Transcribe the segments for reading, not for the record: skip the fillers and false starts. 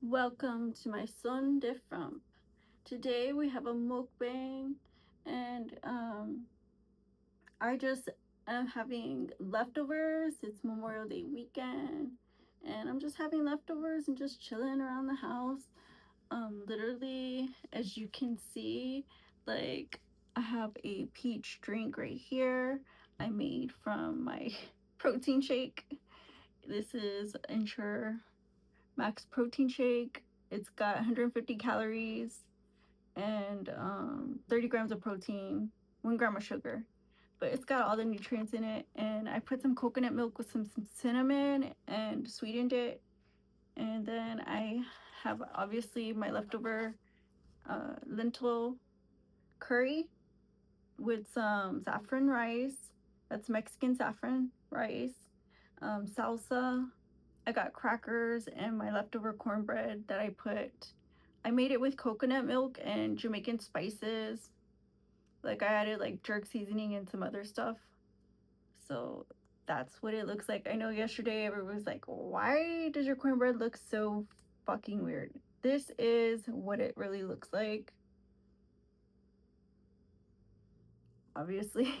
Welcome to my son de Frump. Today we have a mukbang and I just am having leftovers. It's Memorial Day weekend and I'm just having leftovers and just chilling around the house. Literally, as you can see, like I have a peach drink right here I made from my protein shake. This is Ensure Max Protein Shake. It's got 150 calories and 30 grams of protein, 1 gram of sugar. But it's got all the nutrients in it. And I put some coconut milk with some cinnamon and sweetened it. And then I have obviously my leftover lentil curry with some saffron rice. That's Mexican saffron rice, salsa. I got crackers and my leftover cornbread that I made it with coconut milk and Jamaican spices. Like I added like jerk seasoning and some other stuff. So that's what it looks like. I know yesterday everyone was like, why does your cornbread look so fucking weird? This is what it really looks like. Obviously,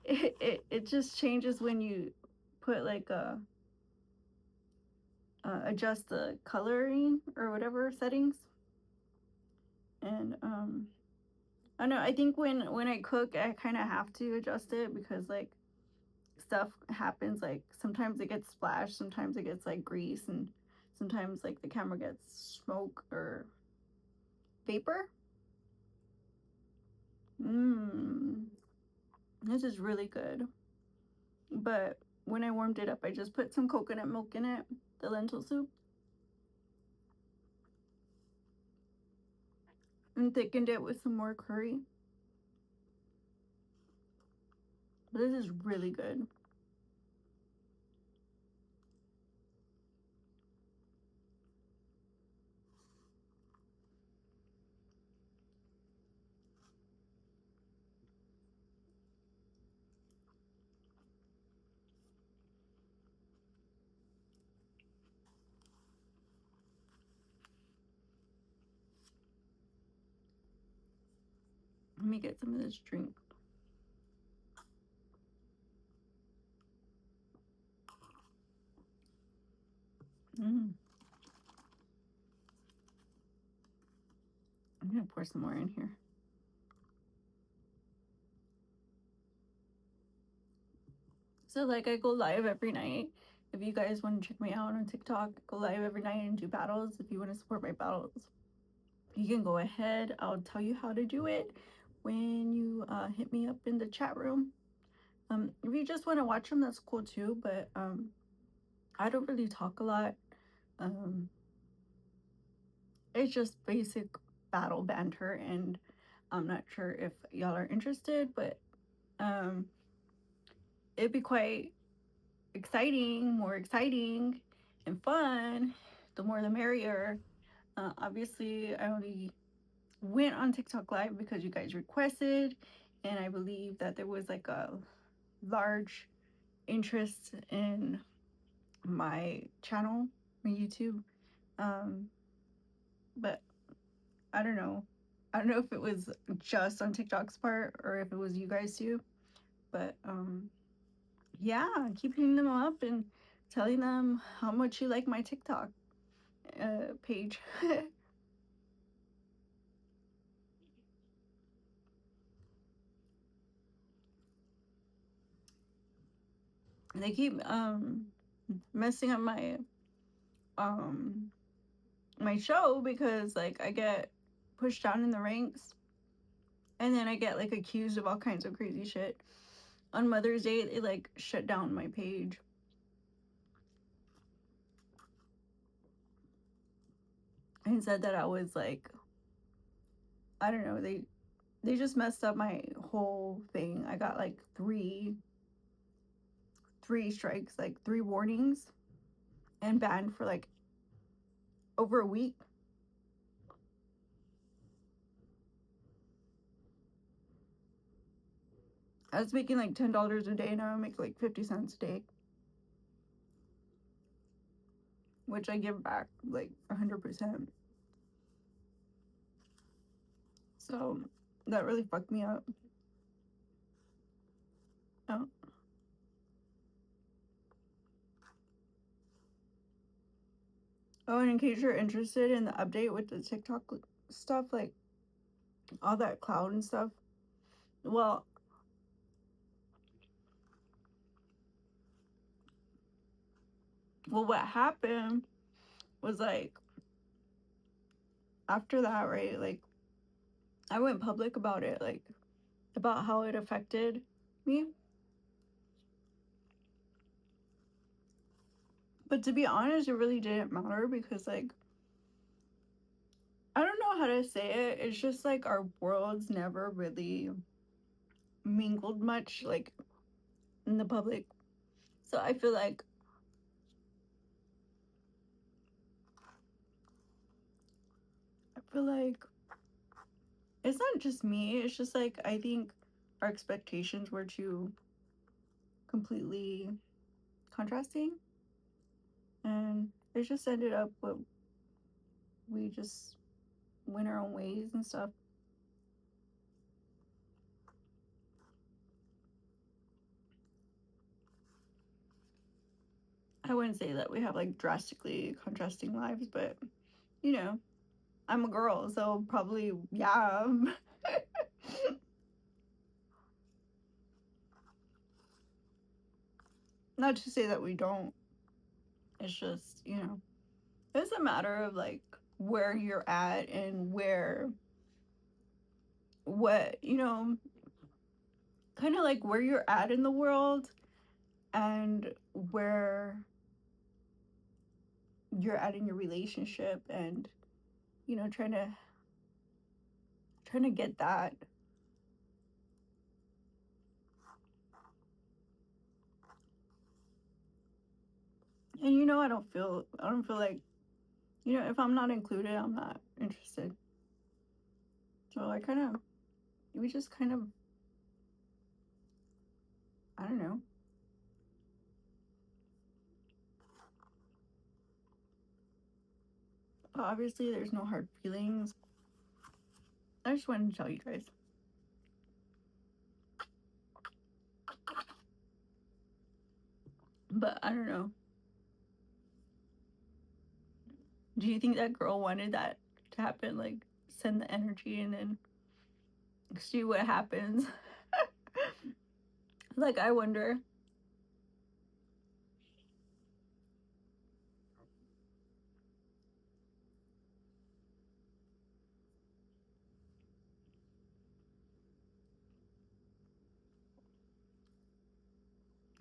it just changes when you put like a adjust the coloring or whatever settings. And I don't know. I think when I cook, I kind of have to adjust it because like stuff happens. Like sometimes it gets splashed, sometimes it gets like grease, and sometimes like the camera gets smoke or vapor. Mmm, this is really good. But when I warmed it up, I just put some coconut milk in it, the lentil soup, and thickened it with some more curry. But this is really good. Let me get some of this drink. Mm. I'm gonna pour some more in here. So like I go live every night. If you guys want to check me out on TikTok, go live every night and do battles. If you want to support my battles, you can go ahead. I'll tell you how to do it when you hit me up in the chat room. If you just want to watch them, that's cool too. But I don't really talk a lot. Um, it's just basic battle banter, and I'm not sure if y'all are interested, but um, it'd be quite exciting, more exciting and fun. The more the merrier. Obviously, I only went on TikTok Live because you guys requested, and I believe that there was like a large interest in my channel, my YouTube. Um, but I don't know. I don't know if it was just on TikTok's part or if it was you guys too. But yeah, keep hitting them up and telling them how much you like my TikTok page. They keep messing up um my show because like I get pushed down in the ranks and then I get like accused of all kinds of crazy shit. On Mother's Day, they like shut down my page and said that I was like, I don't know, they just messed up my whole thing. I got like three strikes, like three warnings, and banned for like over a week. I was making like $10 a day, now I make like 50 cents a day. which I give back like 100%. So that really fucked me up. Oh. Oh, and in case you're interested in the update with the TikTok stuff, like all that cloud and stuff, well, what happened was like after that, right? Like I went public about it, like about how it affected me. But to be honest, it really didn't matter because like I don't know how to say it. It's just like our worlds never really mingled much like in the public. So I feel like it's not just me. It's just like I think our expectations were too completely contrasting, and it just ended up what we just went our own ways and stuff. I wouldn't say that we have like drastically contrasting lives, but you know, I'm a girl, so probably yeah. Not to say that we don't. It's just, it's a matter of like where you're at and what, kind of like where you're at in the world and where you're at in your relationship and, trying to get that. And I don't feel like, if I'm not included, I'm not interested. So we just kind of, I don't know. Obviously, there's no hard feelings. I just wanted to tell you guys. But I don't know. Do you think that girl wanted that to happen? Like, send the energy and then see what happens? Like, I wonder.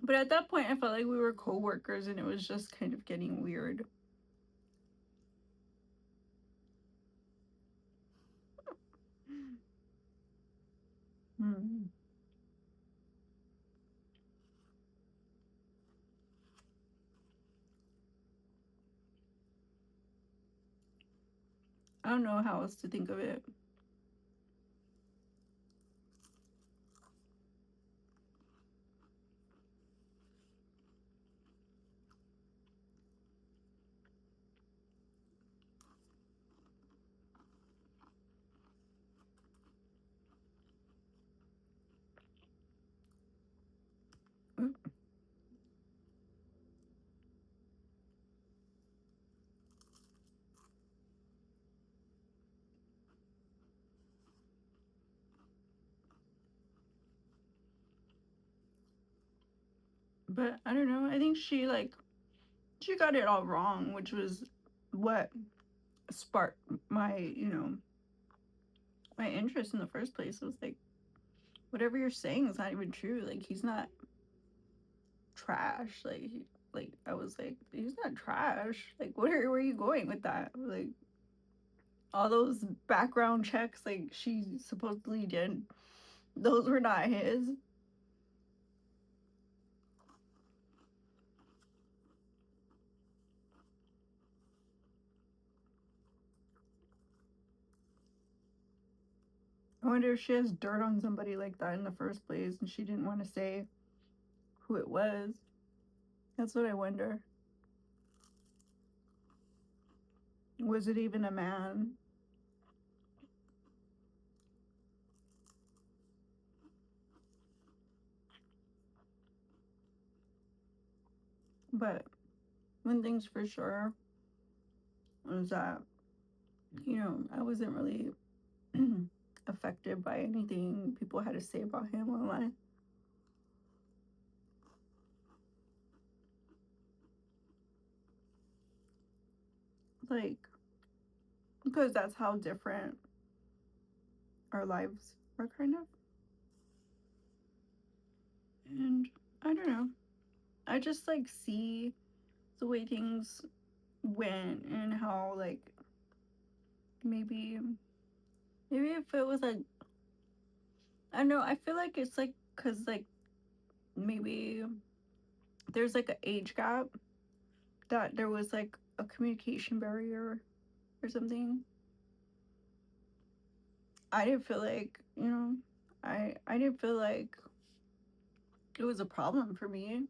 But at that point, I felt like we were co workers and it was just kind of getting weird. Hmm. I don't know how else to think of it. But I don't know. I think she got it all wrong, which was what sparked my, my interest in the first place. It was like, whatever you're saying is not even true. Like, he's not trash. Like I was like, he's not trash. Like, where are you going with that? Like, all those background checks, like she supposedly did, those were not his. I wonder if she has dirt on somebody like that in the first place and she didn't want to say who it was. That's what I wonder. Was it even a man? But one thing's for sure is that, I wasn't really affected by anything people had to say about him online. Like, because that's how different our lives are, kind of. And I don't know. I just like see the way things went and how, like, maybe if it was like, I don't know, I feel like it's like because like maybe there's like an age gap, that there was like a communication barrier or something. I didn't feel like, I didn't feel like it was a problem for me.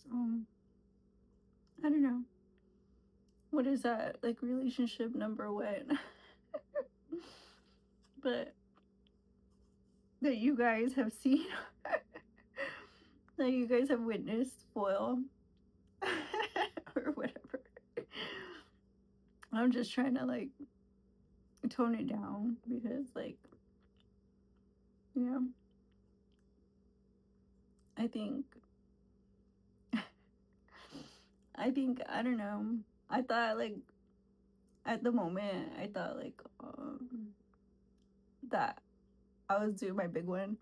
So I don't know. What is that, like, relationship number one? But that you guys have seen, that you guys have witnessed spoil, or whatever. I'm just trying to like tone it down because, like, you know, I think, I don't know. I thought, like, at the moment, I thought, like, that I was doing my big one.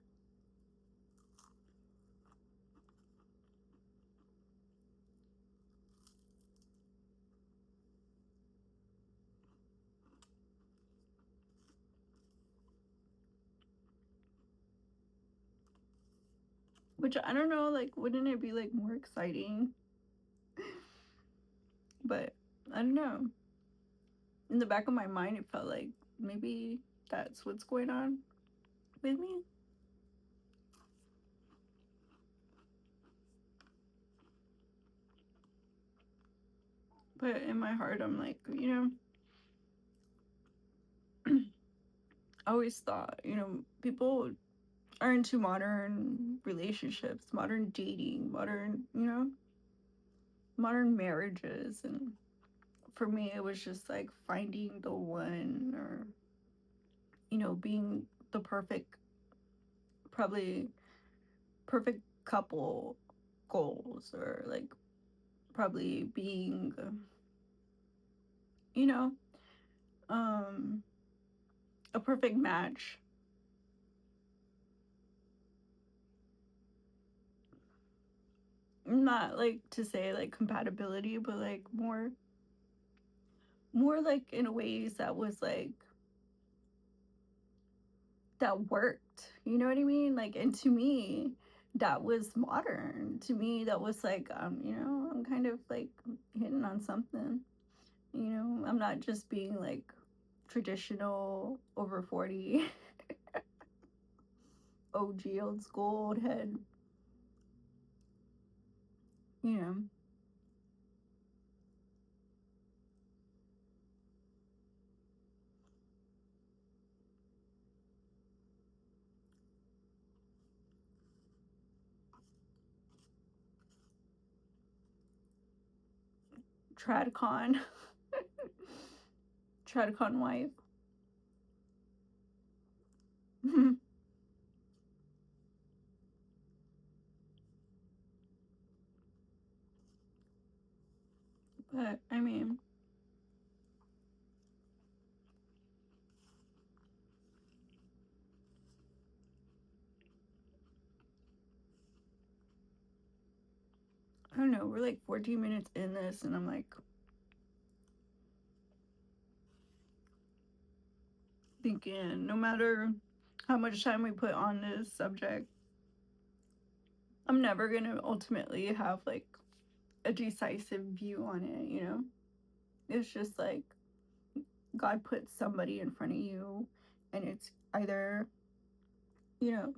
Which I don't know, like, wouldn't it be like more exciting? But I don't know. In the back of my mind, it felt like maybe that's what's going on with me. But in my heart, I'm like, I always thought, people are into modern relationships, modern dating, modern marriages. And for me, it was just like finding the one, or, being the probably perfect couple goals, or like probably being, you know, um, a perfect match. Not like to say like compatibility, but like more like in ways that was like, that worked. You know what I mean? Like, and to me, that was modern. To me, that was like, I'm kind of like hitting on something. I'm not just being like traditional over 40 OG, old school, old head. You know, Tradcon, Tradcon wife. But I mean, I don't know. We're like 14 minutes in this, and I'm like, thinking no matter how much time we put on this subject, I'm never gonna ultimately have like a decisive view on it, you know? It's just like God puts somebody in front of you, and it's either, you know,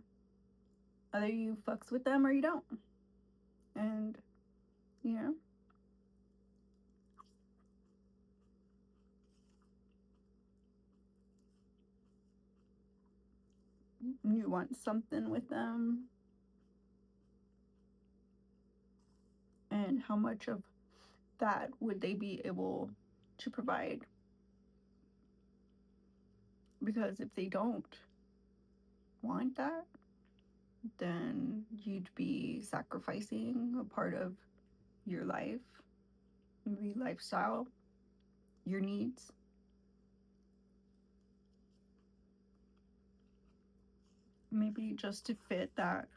either you fucks with them or you don't. And, you know, you want something with them, and how much of that would they be able to provide? Because if they don't want that, then you'd be sacrificing a part of your life, maybe lifestyle, your needs. Maybe just to fit that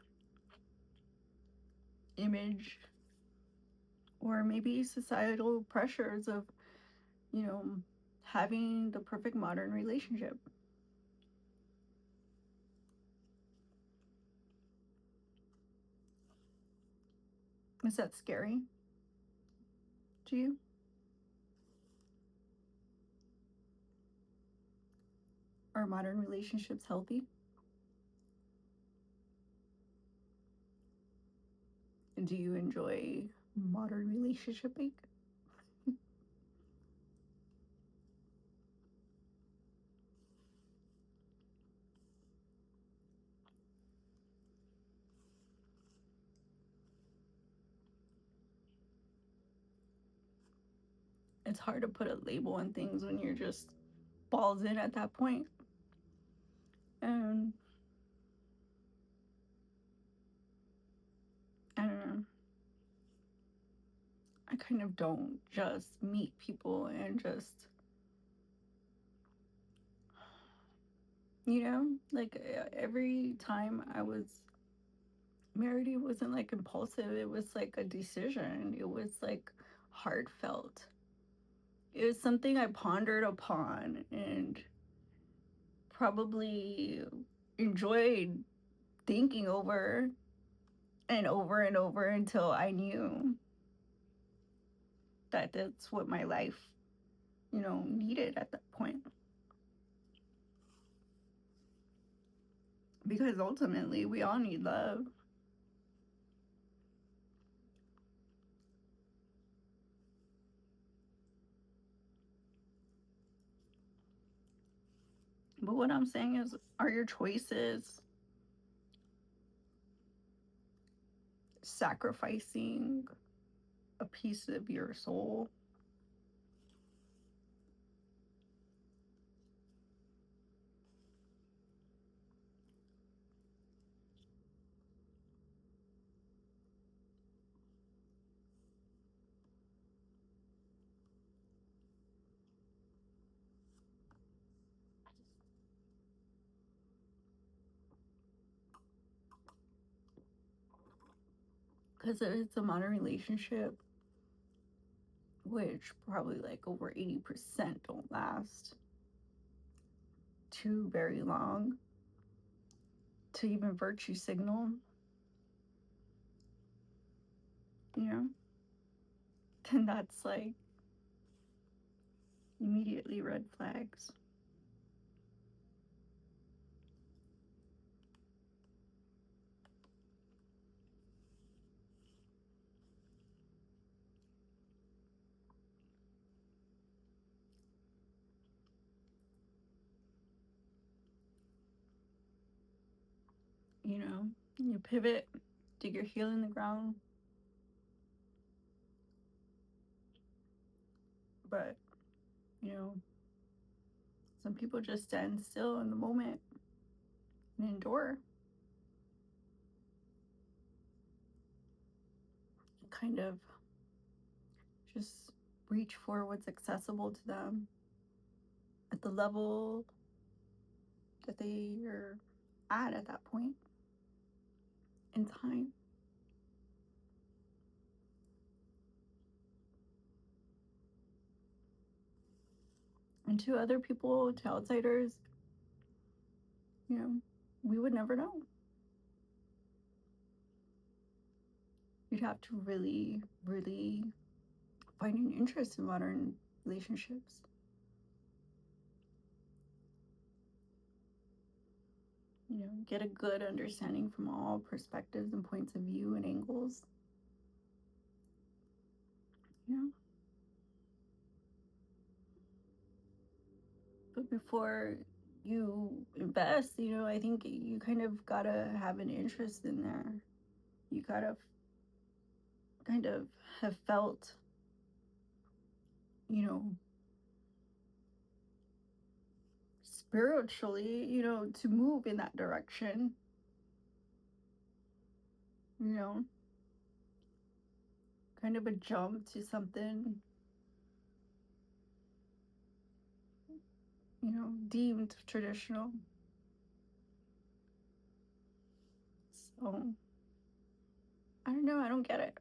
image, or maybe societal pressures of, you know, having the perfect modern relationship. Is that scary to you? Are modern relationships healthy? And do you enjoy modern relationshiping? It's hard to put a label on things when you're just balls in at that point. And I don't know. I kind of don't just meet people and just, you know, like every time I was married, it wasn't like impulsive. It was like a decision. It was like heartfelt. It was something I pondered upon and probably enjoyed thinking over and over until I knew that that's what my life, you know, needed at that point. Because ultimately, we all need love. But what I'm saying is, are your choices sacrificing a piece of your soul? Because if it's a modern relationship, which probably like over 80% don't last too very long to even virtue signal, you know, then that's like immediately red flags. You know, you pivot, dig your heel in the ground, but, you know, some people just stand still in the moment and endure, kind of just reach for what's accessible to them at the level that they are at that point in time. And to other people, to outsiders, You know, we would never know. You'd have to really, really find an interest in modern relationships. You know, get a good understanding from all perspectives and points of view and angles. You know, but before you invest, you know, I think you kind of gotta have an interest in there. You gotta kind of have felt, you know, spiritually, you know, to move in that direction, you know, kind of a jump to something, you know, deemed traditional. So, I don't know, I don't get it.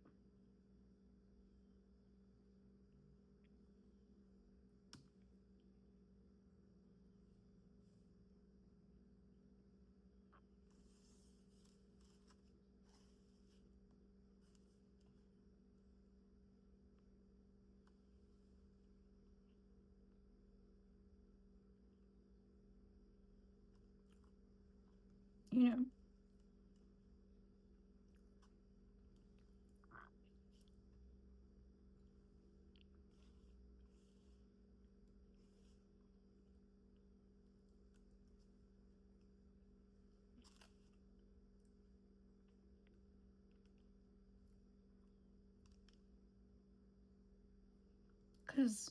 You know, because,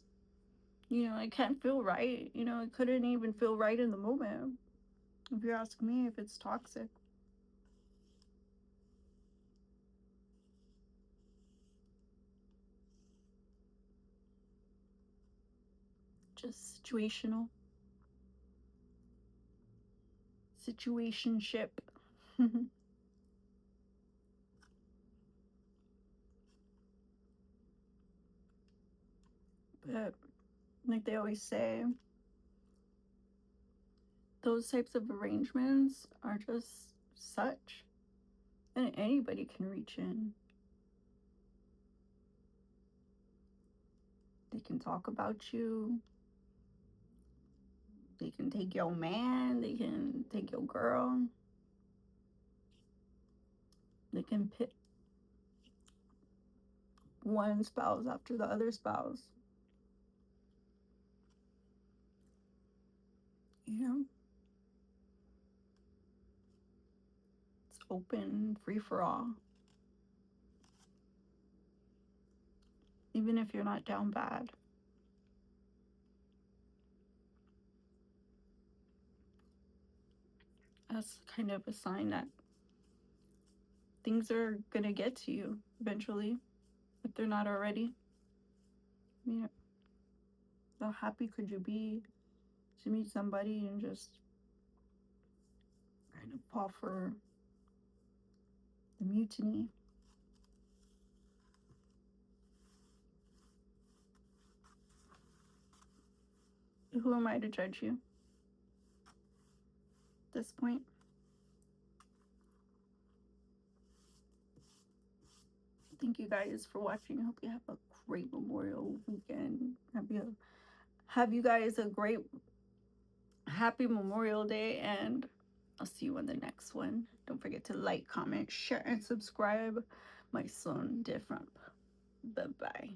you know, it can't feel right. You know, it couldn't even feel right in the moment. If you ask me, if it's toxic, just situationship. But like they always say, those types of arrangements are just such, and anybody can reach in. They can talk about you. They can take your man. They can take your girl. They can pit one spouse after the other spouse. You know, it's open, free for all. Even if you're not down bad, that's kind of a sign that things are gonna get to you eventually, if they're not already. You know, how happy could you be to meet somebody and just kind of fall for the mutiny? Who am I to judge you at this point? Thank you guys for watching. I hope you have a great Memorial weekend. Have you guys a great, happy Memorial Day, and I'll see you on the next one. Don't forget to like, comment, share, and subscribe. My son different. Bye bye.